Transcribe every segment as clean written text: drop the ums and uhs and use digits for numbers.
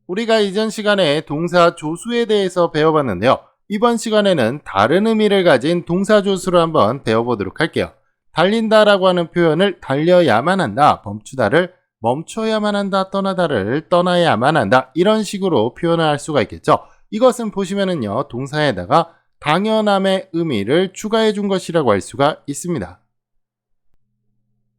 우리가 이전 시간에 동사 조수에 대해서 배워봤는데요. 이번 시간에는 다른 의미를 가진 동사 조수를 한번 배워보도록 할게요. 달린다라고 하는 표현을 달려야만 한다, 멈추다를 멈춰야만 한다, 떠나다를 떠나야만 한다, 이런 식으로 표현을 할 수가 있겠죠. 이것은 보시면은요, 동사에다가 당연함의 의미를 추가해 준 것이라고 할 수가 있습니다.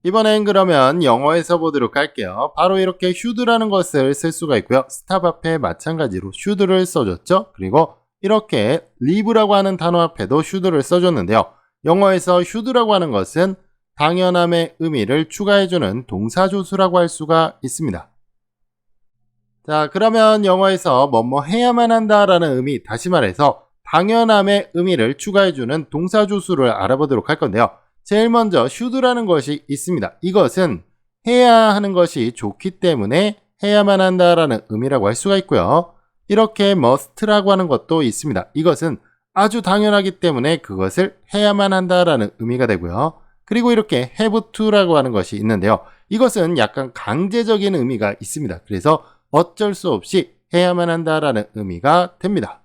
이번엔 그러면 영어에서 보도록 할게요. 바로 이렇게 should라는 것을 쓸 수가 있고요. stop 앞에 마찬가지로 should를 써줬죠. 그리고 이렇게 leave라고 하는 단어 앞에도 should를 써줬는데요. 영어에서 should라고 하는 것은 당연함의 의미를 추가해주는 동사조수라고 할 수가 있습니다. 자, 그러면 영어에서 뭐뭐 해야만 한다라는 의미, 다시 말해서 당연함의 의미를 추가해주는 동사조수를 알아보도록 할 건데요. 제일 먼저 should라는 것이 있습니다. 이것은 해야 하는 것이 좋기 때문에 해야만 한다라는 의미라고 할 수가 있고요. 이렇게 must라고 하는 것도 있습니다. 이것은 아주 당연하기 때문에 그것을 해야만 한다라는 의미가 되고요. 그리고 이렇게 have to라고 하는 것이 있는데요. 이것은 약간 강제적인 의미가 있습니다. 그래서 어쩔 수 없이 해야만 한다라는 의미가 됩니다.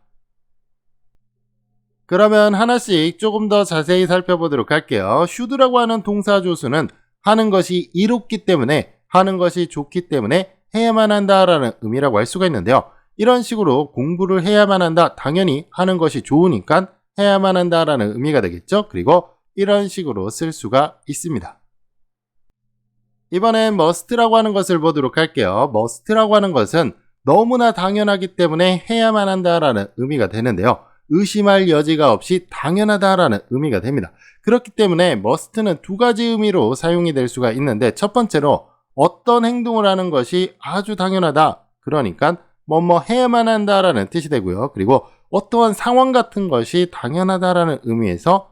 그러면 하나씩 조금 더 자세히 살펴보도록 할게요. should라고 하는 동사조수는 하는 것이 이롭기 때문에, 하는 것이 좋기 때문에 해야만 한다라는 의미라고 할 수가 있는데요. 이런 식으로 공부를 해야만 한다, 당연히 하는 것이 좋으니까 해야만 한다라는 의미가 되겠죠. 그리고 이런 식으로 쓸 수가 있습니다. 이번엔 must라고 하는 것을 보도록 할게요. must라고 하는 것은 너무나 당연하기 때문에 해야만 한다라는 의미가 되는데요. 의심할 여지가 없이 당연하다라는 의미가 됩니다. 그렇기 때문에 must는 두 가지 의미로 사용이 될 수가 있는데, 첫 번째로 어떤 행동을 하는 것이 아주 당연하다, 그러니까 뭐뭐 해야만 한다라는 뜻이 되고요. 그리고 어떠한 상황 같은 것이 당연하다라는 의미에서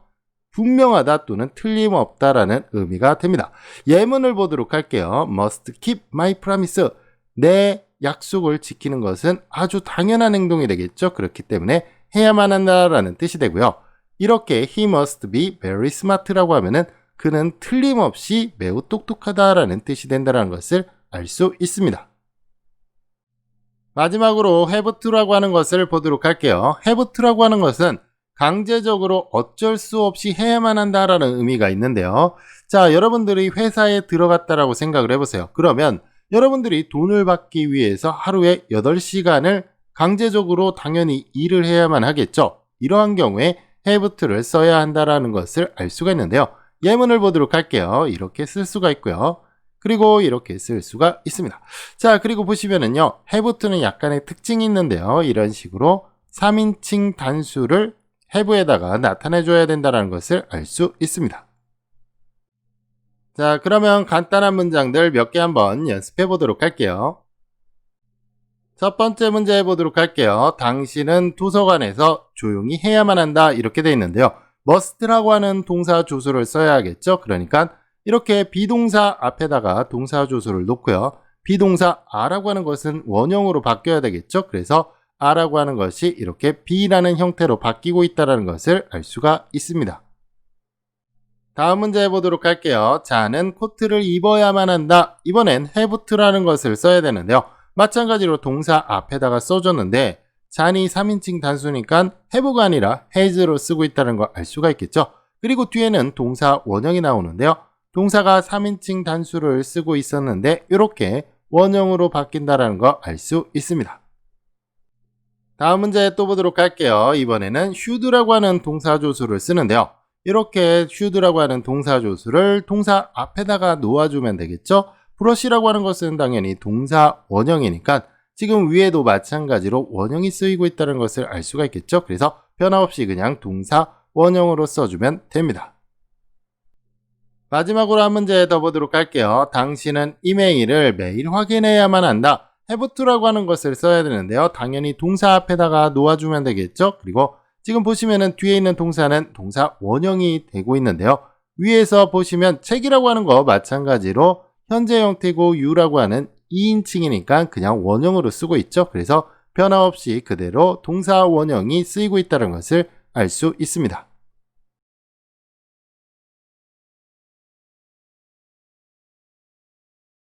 분명하다 또는 틀림없다라는 의미가 됩니다. 예문을 보도록 할게요. must keep my promise. 내 약속을 지키는 것은 아주 당연한 행동이 되겠죠. 그렇기 때문에 해야만 한다라는 뜻이 되고요. 이렇게 he must be very smart라고 하면은 그는 틀림없이 매우 똑똑하다라는 뜻이 된다는 것을 알 수 있습니다. 마지막으로 have to라고 하는 것을 보도록 할게요. have to라고 하는 것은 강제적으로 어쩔 수 없이 해야만 한다라는 의미가 있는데요. 자, 여러분들이 회사에 들어갔다라고 생각을 해보세요. 그러면 여러분들이 돈을 받기 위해서 하루에 8시간을 강제적으로 당연히 일을 해야만 하겠죠. 이러한 경우에 have to를 써야 한다라는 것을 알 수가 있는데요. 예문을 보도록 할게요. 이렇게 쓸 수가 있고요. 그리고 이렇게 쓸 수가 있습니다. 자, 그리고 보시면은요, have to는 약간의 특징이 있는데요. 이런 식으로 3인칭 단수를 have에다가 나타내줘야 된다는 것을 알 수 있습니다. 자, 그러면 간단한 문장들 몇 개 한번 연습해 보도록 할게요. 첫 번째 문제 해보도록 할게요. 당신은 도서관에서 조용히 해야만 한다, 이렇게 되어 있는데요. must라고 하는 동사 조수를 써야겠죠. 그러니까 이렇게 비동사 앞에다가 동사 조수를 놓고요. 비동사 a라고 하는 것은 원형으로 바뀌어야 되겠죠. 그래서 a라고 하는 것이 이렇게 be라는 형태로 바뀌고 있다는 것을 알 수가 있습니다. 다음 문제 해보도록 할게요. 자는 코트를 입어야만 한다. 이번엔 have to라는 것을 써야 되는데요. 마찬가지로 동사 앞에다가 써줬는데 잔이 3인칭 단수니까 have가 아니라 has로 쓰고 있다는 걸 알 수가 있겠죠. 그리고 뒤에는 동사 원형이 나오는데요. 동사가 3인칭 단수를 쓰고 있었는데 이렇게 원형으로 바뀐다는 걸 알 수 있습니다. 다음 문제 또 보도록 할게요. 이번에는 should라고 하는 동사 조수를 쓰는데요. 이렇게 should라고 하는 동사 조수를 동사 앞에다가 놓아주면 되겠죠. brush라고 하는 것은 당연히 동사 원형이니까 지금 위에도 마찬가지로 원형이 쓰이고 있다는 것을 알 수가 있겠죠. 그래서 변화없이 그냥 동사 원형으로 써주면 됩니다. 마지막으로 한 문제 더 보도록 할게요. 당신은 이메일을 매일 확인해야만 한다. have to라고 하는 것을 써야 되는데요. 당연히 동사 앞에다가 놓아주면 되겠죠. 그리고 지금 보시면은 뒤에 있는 동사는 동사 원형이 되고 있는데요. 위에서 보시면 책이라고 하는 거 마찬가지로 현재 형태고 you라고 하는 2인칭이니까 그냥 원형으로 쓰고 있죠. 그래서 변화 없이 그대로 동사 원형이 쓰이고 있다는 것을 알 수 있습니다.